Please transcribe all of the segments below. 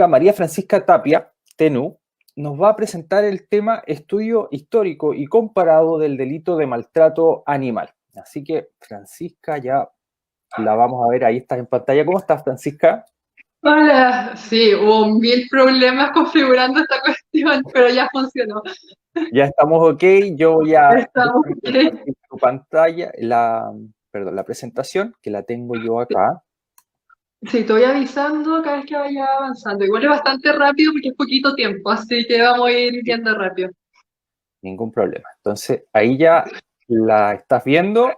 María Francisca Tapia, TENU, nos va a presentar el tema estudio histórico y comparado del delito de maltrato animal. Así que, Francisca, ya la vamos a ver, ahí estás en pantalla. ¿Cómo estás, Francisca? Hola, sí, hubo mil problemas configurando esta cuestión, pero ya funcionó. Ya estamos ok, yo voy a Estamos ok. compartir tu pantalla, la presentación, que la tengo yo acá. Sí, te voy avisando cada vez que vaya avanzando. Igual es bastante rápido porque es poquito tiempo, así que vamos a ir viendo rápido. Ningún problema. Entonces, ahí ya la estás viendo.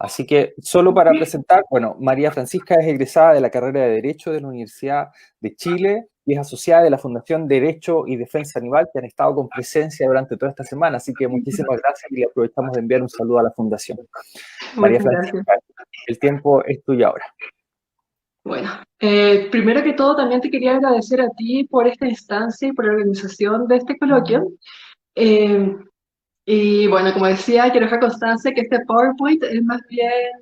Así que solo para presentar, bueno, María Francisca es egresada de la carrera de Derecho de la Universidad de Chile y es asociada de la Fundación Derecho y Defensa Animal, que han estado con presencia durante toda esta semana. Así que muchísimas gracias y aprovechamos de enviar un saludo a la Fundación. María Muchas gracias. Francisca, el tiempo es tuyo ahora. Bueno, primero que todo también te quería agradecer a ti por esta instancia y por la organización de este coloquio. Eh, y bueno, como decía, quiero dejar constancia que este PowerPoint es más bien.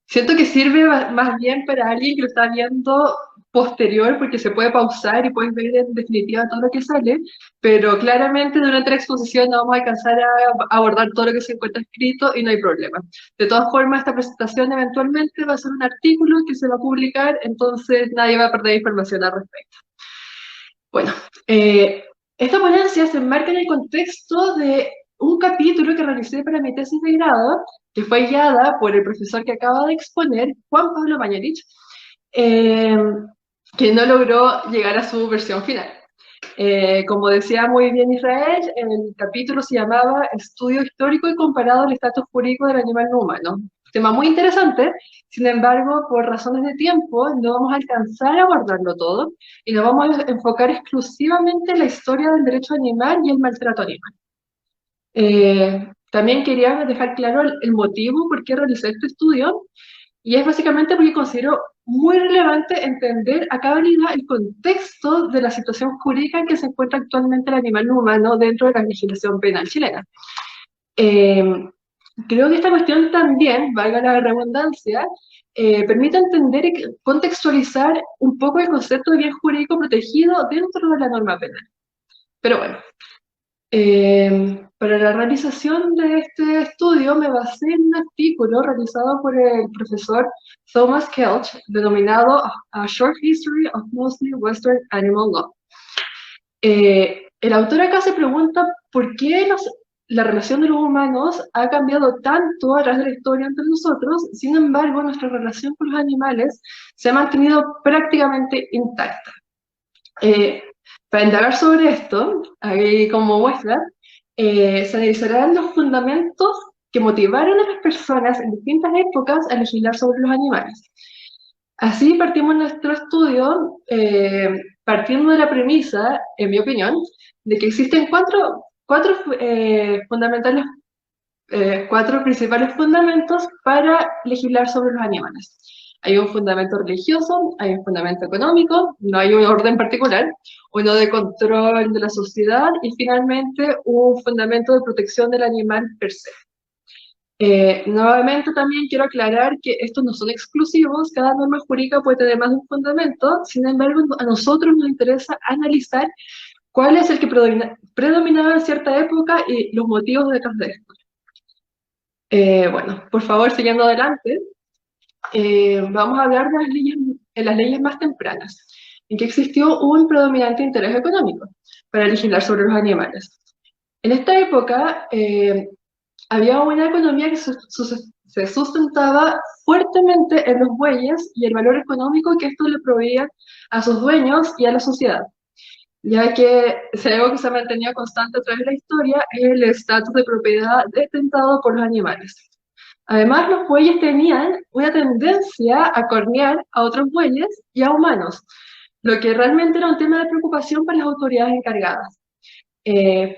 Siento que sirve más bien para alguien que lo está viendo posterior, porque se puede pausar y puedes ver en definitiva todo lo que sale, pero claramente durante la exposición no vamos a alcanzar a abordar todo lo que se encuentra escrito y no hay problema. De todas formas, esta presentación eventualmente va a ser un artículo que se va a publicar, entonces nadie va a perder información al respecto. Bueno, esta ponencia se enmarca en el contexto de un capítulo que realicé para mi tesis de grado, que fue guiada por el profesor que acaba de exponer, Juan Pablo Mañalich, eh, que no logró llegar a su versión final. Como decía muy bien Israel, el capítulo se llamaba Estudio histórico y comparado al estatus jurídico del animal no humano. Tema muy interesante, sin embargo, por razones de tiempo, no vamos a alcanzar a abordarlo todo y nos vamos a enfocar exclusivamente en la historia del derecho animal y el maltrato animal. También quería dejar claro el motivo por qué realicé este estudio, y es básicamente porque considero muy relevante entender a cabalidad el contexto de la situación jurídica en que se encuentra actualmente el animal no humano dentro de la legislación penal chilena. Eh, Creo que esta cuestión también, valga la redundancia, permite entender y contextualizar un poco el concepto de bien jurídico protegido dentro de la norma penal. Pero bueno, para la realización de este estudio me basé en un artículo realizado por el profesor Thomas Kelch, denominado A Short History of Mostly Western Animal Law. El autor acá se pregunta por qué la relación de los humanos ha cambiado tanto a través de la historia entre nosotros, sin embargo nuestra relación con los animales se ha mantenido prácticamente intacta. Para indagar sobre esto, ahí como muestra, se analizarán los fundamentos que motivaron a las personas en distintas épocas a legislar sobre los animales. Así partimos nuestro estudio, partiendo de la premisa, en mi opinión, de que existen cuatro principales fundamentos para legislar sobre los animales. Hay un fundamento religioso, hay un fundamento económico, no hay un orden particular, uno de control de la sociedad y finalmente un fundamento de protección del animal per se. Nuevamente también quiero aclarar que estos no son exclusivos, cada norma jurídica puede tener más de un fundamento, sin embargo a nosotros nos interesa analizar cuál es el que predominaba en cierta época y los motivos detrás de esto. Bueno, por favor, siguiendo adelante, vamos a hablar de las leyes más tempranas, en que existió un predominante interés económico para legislar sobre los animales. En esta época había una economía que se sustentaba fuertemente en los bueyes y el valor económico que esto le proveía a sus dueños y a la sociedad, ya que si algo que se mantenía constante a través de la historia es el estatus de propiedad detentado por los animales. Además, los bueyes tenían una tendencia a cornear a otros bueyes y a humanos, lo que realmente era un tema de preocupación para las autoridades encargadas.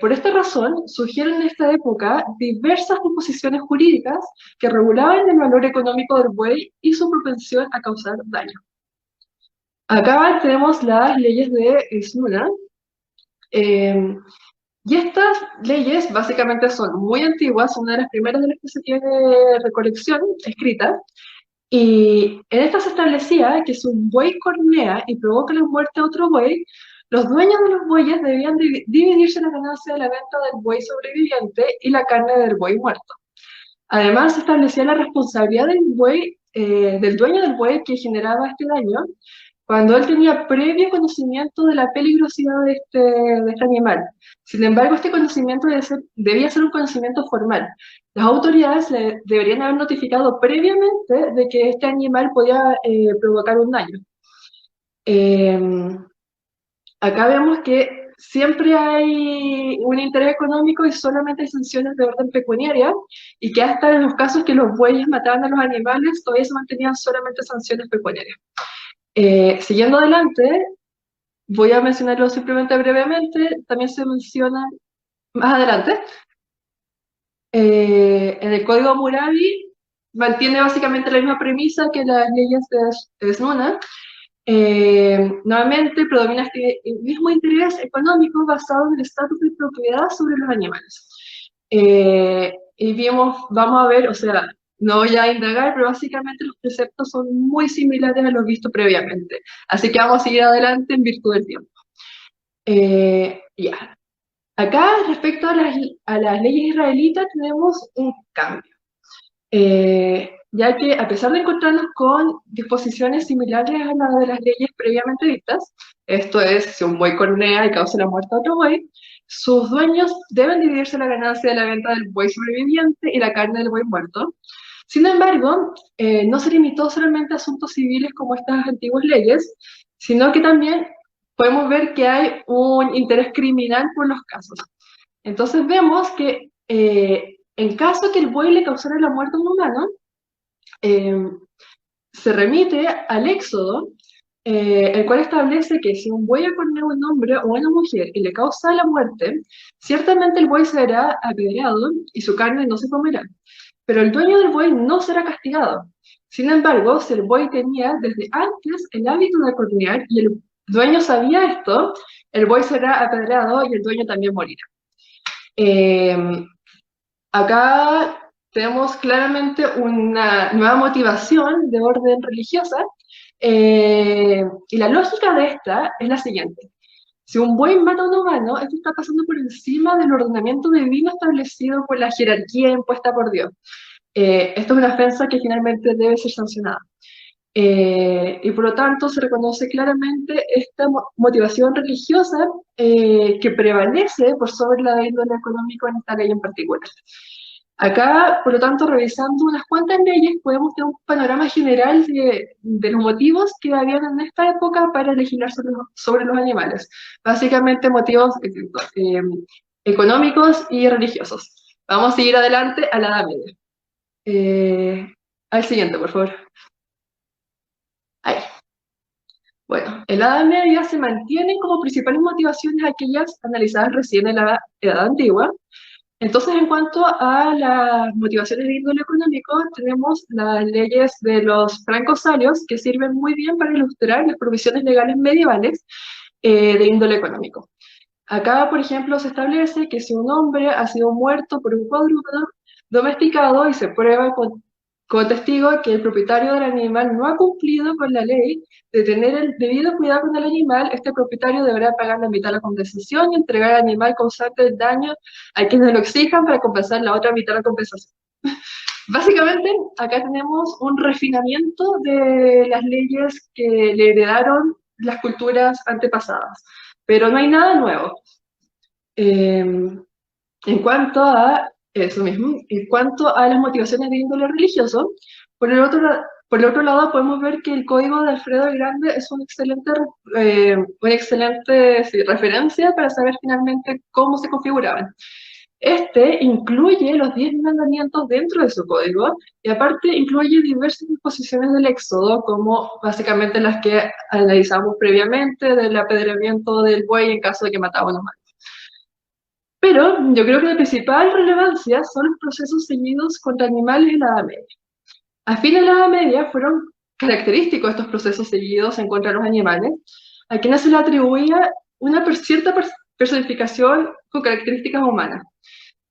Por esta razón, surgieron en esta época diversas disposiciones jurídicas que regulaban el valor económico del buey y su propensión a causar daño. Acá tenemos las leyes de Isnuna, y estas leyes básicamente son muy antiguas, una de las primeras de las que se tiene recolección escrita, Y en esta se establecía que si un buey cornea y provoca la muerte a otro buey, los dueños de los bueyes debían dividirse la ganancia de la venta del buey sobreviviente y la carne del buey muerto. Además, se establecía la responsabilidad del buey, del dueño del buey que generaba este daño, cuando él tenía previo conocimiento de la peligrosidad de este animal. Sin embargo, este conocimiento debía ser un conocimiento formal. Las autoridades deberían haber notificado previamente de que este animal podía provocar un daño. Acá vemos que siempre hay un interés económico y solamente hay sanciones de orden pecuniaria, y que hasta en los casos que los bueyes mataban a los animales, todavía se mantenían solamente sanciones pecuniarias. Siguiendo adelante, voy a mencionarlo simplemente brevemente, también se menciona más adelante, en el Código Hammurabi mantiene básicamente la misma premisa que las leyes de Snuna. Nuevamente predomina este mismo interés económico basado en el estatus de propiedad sobre los animales. Y vamos a ver, o sea, no voy a indagar, pero básicamente los preceptos son muy similares a los vistos previamente. Así que vamos a seguir adelante en virtud del tiempo. Ya. Acá, respecto a las leyes israelitas, tenemos un cambio. Ya que a pesar de encontrarnos con disposiciones similares a las de las leyes previamente vistas, esto es, si un buey cornea y causa la muerte a otro buey, sus dueños deben dividirse la ganancia de la venta del buey sobreviviente y la carne del buey muerto. Sin embargo, no se limitó solamente a asuntos civiles como estas antiguas leyes, sino que también podemos ver que hay un interés criminal por los casos. Entonces vemos que en caso que el buey le causara la muerte a un humano, se remite al Éxodo, el cual establece que si un buey acornea a un hombre o a una mujer y le causa la muerte, ciertamente el buey será apedreado y su carne no se comerá, pero el dueño del buey no será castigado. Sin embargo, si el buey tenía desde antes el hábito de acornear y el dueño sabía esto, el buey será apedreado y el dueño también morirá. Acá tenemos claramente una nueva motivación de orden religiosa, y la lógica de esta es la siguiente. Si un buey mata a un humano, esto está pasando por encima del ordenamiento divino establecido por la jerarquía impuesta por Dios. Esto es una ofensa que finalmente debe ser sancionada. Y por lo tanto se reconoce claramente esta motivación religiosa que prevalece por sobre la de índole económico en esta ley en particular. Acá, por lo tanto, revisando unas cuantas leyes, podemos tener un panorama general de los motivos que habían en esta época para legislar sobre los animales. Básicamente motivos económicos y religiosos. Vamos a seguir adelante a la Edad Media. Al siguiente, por favor. Ahí. Bueno, en la Edad Media se mantienen como principales motivaciones aquellas analizadas recién en la Edad Antigua. Entonces, en cuanto a las motivaciones de índole económico, tenemos las leyes de los francos salios, que sirven muy bien para ilustrar las provisiones legales medievales de índole económico. Acá, por ejemplo, se establece que si un hombre ha sido muerto por un cuadrúpedo domesticado y se prueba con testigo que el propietario del animal no ha cumplido con la ley de tener el debido cuidado con el animal, este propietario deberá pagar la mitad de la compensación y entregar al animal causante el daño a quienes lo exijan para compensar la otra mitad de la compensación. Básicamente, acá tenemos un refinamiento de las leyes que le heredaron las culturas antepasadas, pero no hay nada nuevo. En cuanto a eso mismo, en cuanto a las motivaciones de índole religioso, por el otro lado podemos ver que el Código de Alfredo el Grande es una excelente sí, referencia para saber finalmente cómo se configuraban. Este incluye los 10 mandamientos dentro de su código y aparte incluye diversas disposiciones del Éxodo, como básicamente las que analizamos previamente, del apedreamiento del buey en caso de que mataba a un humano. Pero yo creo que la principal relevancia son los procesos seguidos contra animales en la Edad Media. A fines de la Edad Media fueron característicos estos procesos seguidos en contra de los animales, a quienes se le atribuía una cierta personificación con características humanas.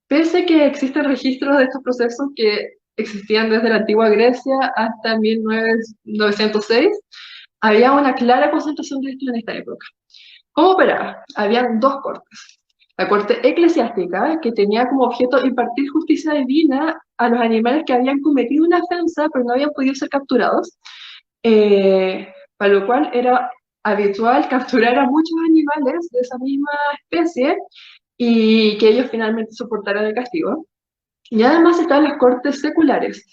Pese a que existen registros de estos procesos que existían desde la antigua Grecia hasta 1906, había una clara concentración de esto en esta época. ¿Cómo operaba? Habían dos cortes. La corte eclesiástica, que tenía como objeto impartir justicia divina a los animales que habían cometido una ofensa pero no habían podido ser capturados, para lo cual era habitual capturar a muchos animales de esa misma especie y que ellos finalmente soportaran el castigo. Y además están las cortes seculares,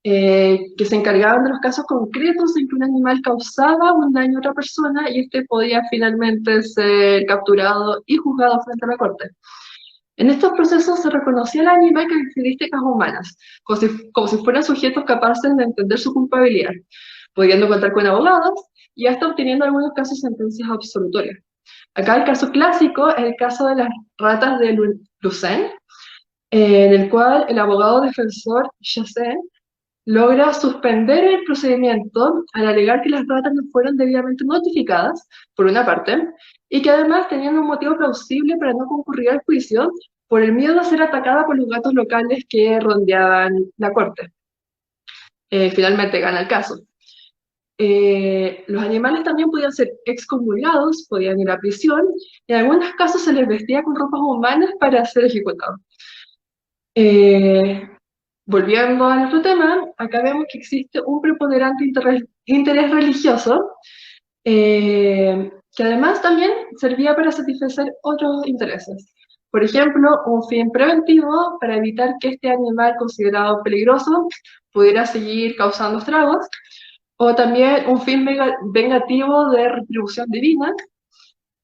que se encargaban de los casos concretos en que un animal causaba un daño a otra persona y este podía finalmente ser capturado y juzgado frente a la corte. En estos procesos se reconocía al animal características humanas, como si fueran sujetos capaces de entender su culpabilidad, pudiendo contar con abogados y hasta obteniendo en algunos casos sentencias absolutorias. Acá el caso clásico es el caso de las ratas de Lucen, en el cual el abogado defensor Chassain logra suspender el procedimiento al alegar que las ratas no fueron debidamente notificadas, por una parte, y que además tenían un motivo plausible para no concurrir al juicio por el miedo a ser atacada por los gatos locales que rondeaban la corte. Finalmente gana el caso. Los animales también podían ser excomulgados, podían ir a prisión, y en algunos casos se les vestía con ropas humanas para ser ejecutados. Volviendo a nuestro tema, acá vemos que existe un preponderante interés religioso, que además también servía para satisfacer otros intereses. Por ejemplo, un fin preventivo para evitar que este animal considerado peligroso pudiera seguir causando estragos, o también un fin vengativo de retribución divina,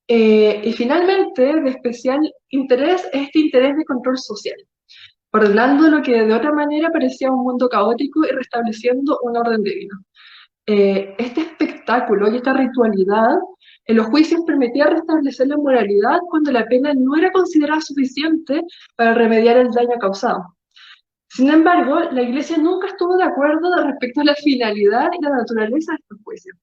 y finalmente de especial interés este interés de control social, ordenando lo que de otra manera parecía un mundo caótico y restableciendo un orden divino. Este espectáculo y esta ritualidad en los juicios permitía restablecer la moralidad cuando la pena no era considerada suficiente para remediar el daño causado. Sin embargo, la Iglesia nunca estuvo de acuerdo respecto a la finalidad y la naturaleza de estos juicios.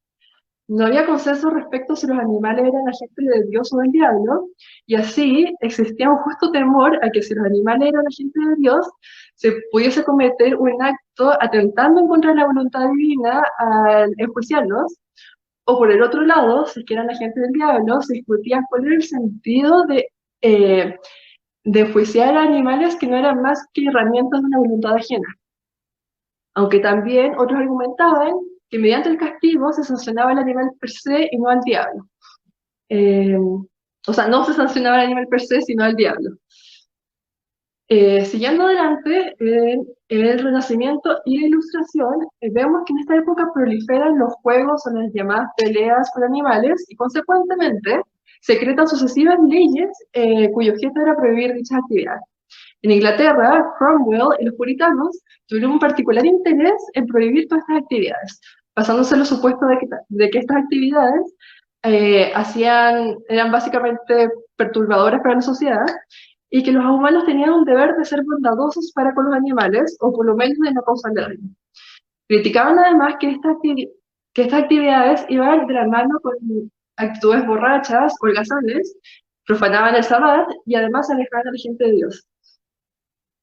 No había consenso respecto a si los animales eran agentes de Dios o del diablo, y así existía un justo temor a que si los animales eran agentes de Dios, se pudiese cometer un acto atentando en contra de la voluntad divina al enjuiciarlos, o por el otro lado, si eran agentes del diablo, se discutía cuál era el sentido de enjuiciar a animales que no eran más que herramientas de una voluntad ajena. Aunque también otros argumentaban que mediante el castigo se sancionaba al animal per se y no al diablo. O sea, no se sancionaba al animal per se, sino al diablo. Siguiendo adelante, en el Renacimiento y la Ilustración, vemos que en esta época proliferan los juegos o las llamadas peleas con animales y, consecuentemente, se crean sucesivas leyes cuyo objeto era prohibir dichas actividades. En Inglaterra, Cromwell y los puritanos tuvieron un particular interés en prohibir todas estas actividades, basándose en los supuestos de que estas actividades eran básicamente perturbadoras para la sociedad y que los humanos tenían un deber de ser bondadosos para con los animales, o por lo menos de no causarle daño. Criticaban además que estas actividades iban de la mano con actitudes borrachas, holgazanes, profanaban el sabbat y además alejaban a la gente de Dios.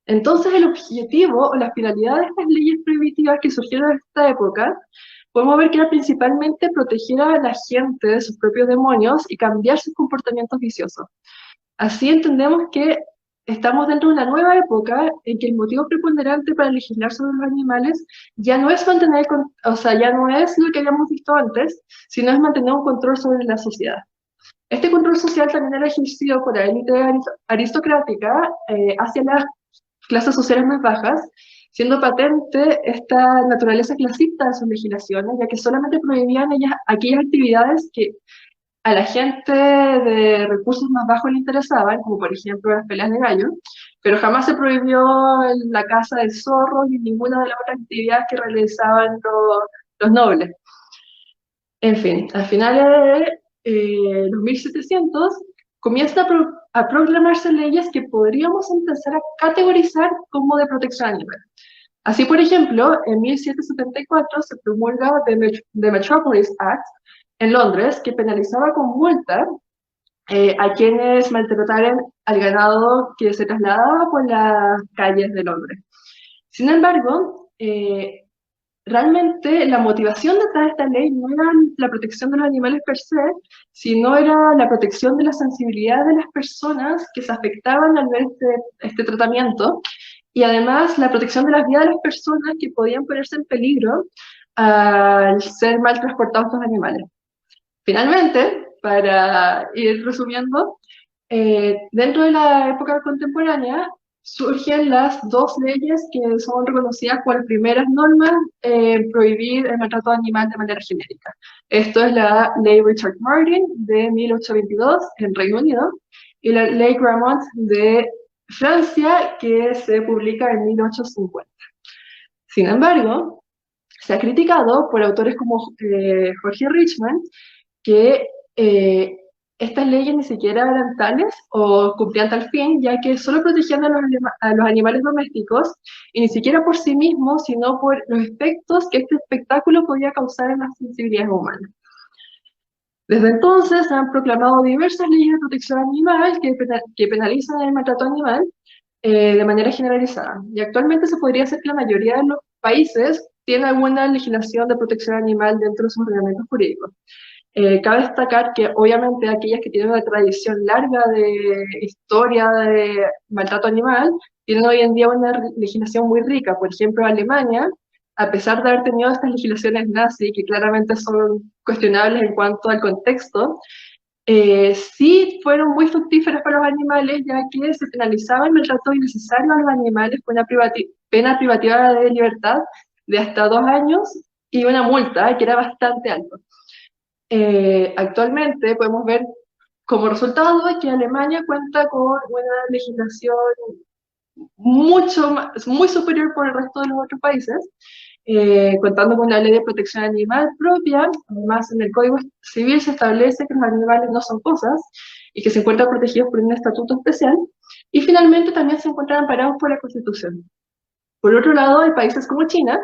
Entonces, el objetivo o la finalidad de estas leyes prohibitivas que surgieron en esta época, podemos ver que era principalmente proteger a la gente de sus propios demonios y cambiar sus comportamientos viciosos. Así entendemos que estamos dentro de una nueva época en que el motivo preponderante para legislar sobre los animales ya no es ya no es lo que habíamos visto antes, sino es mantener un control sobre la sociedad. Este control social también era ejercido por la élite aristocrática hacia las clases sociales más bajas, siendo patente esta naturaleza clasista de sus legislaciones, ya que solamente prohibían aquellas actividades que a la gente de recursos más bajos le interesaban, como por ejemplo las peleas de gallo, pero jamás se prohibió la caza de zorros ni ninguna de las otras actividades que realizaban los nobles. En fin, al final de los 1700 comienzan a proclamarse leyes que podríamos empezar a categorizar como de protección animal. Así, por ejemplo, en 1774 se promulga The Metropolis Act en Londres, que penalizaba con multa a quienes maltrataran al ganado que se trasladaba por las calles de Londres. Sin embargo, realmente la motivación detrás de esta ley no era la protección de los animales per se, sino era la protección de la sensibilidad de las personas que se afectaban al ver este tratamiento, y además la protección de las vidas de las personas que podían ponerse en peligro al ser mal transportados estos animales. Finalmente, para ir resumiendo, dentro de la época contemporánea surgen las dos leyes que son reconocidas como las primeras normas en prohibir el maltrato animal de manera genérica. Esto es la ley Richard Martin de 1822 en Reino Unido y la ley Grammont de Francia, que se publica en 1850. Sin embargo, se ha criticado por autores como Jorge Richman que estas leyes ni siquiera eran tales o cumplían tal fin, ya que solo protegían a los animales domésticos, y ni siquiera por sí mismos, sino por los efectos que este espectáculo podía causar en las sensibilidades humanas. Desde entonces se han proclamado diversas leyes de protección animal que penalizan el maltrato animal de manera generalizada. Y actualmente se podría decir que la mayoría de los países tiene alguna legislación de protección animal dentro de sus ordenamientos jurídicos. Cabe destacar que obviamente aquellas que tienen una tradición larga de historia de maltrato animal tienen hoy en día una legislación muy rica. Por ejemplo, Alemania, a pesar de haber tenido estas legislaciones nazi, que claramente son cuestionables en cuanto al contexto, sí fueron muy fructíferas para los animales, ya que se penalizaba el maltrato innecesario a los animales con una pena privativa de libertad de hasta 2 años y una multa que era bastante alta. Actualmente podemos ver como resultado que Alemania cuenta con una legislación muy superior por el resto de los otros países, contando con una ley de protección animal propia. Además, en el Código Civil se establece que los animales no son cosas y que se encuentran protegidos por un estatuto especial, y finalmente también se encuentran amparados por la Constitución. Por otro lado, hay países como China,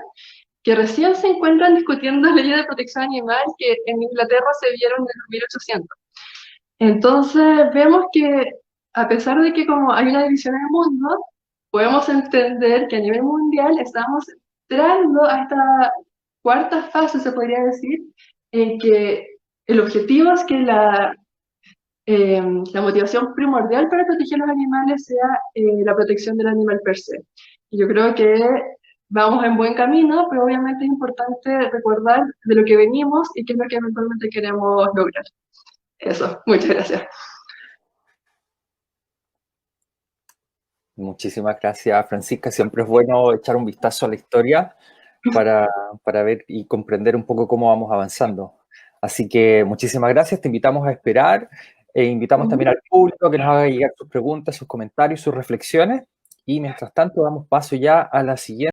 que recién se encuentran discutiendo leyes de protección animal que en Inglaterra se vieron en los 1800. Entonces vemos que a pesar de que como hay una división en el mundo, podemos entender que a nivel mundial estamos entrando a esta cuarta fase, se podría decir, en que el objetivo es que la motivación primordial para proteger a los animales sea la protección del animal per se. Y yo creo que vamos en buen camino, pero obviamente es importante recordar de lo que venimos y qué es lo que eventualmente queremos lograr. Eso, muchas gracias. Muchísimas gracias, Francisca. Siempre es bueno echar un vistazo a la historia para ver y comprender un poco cómo vamos avanzando. Así que muchísimas gracias, te invitamos a esperar e invitamos también al público que nos haga llegar sus preguntas, sus comentarios, sus reflexiones, y mientras tanto damos paso ya a la siguiente.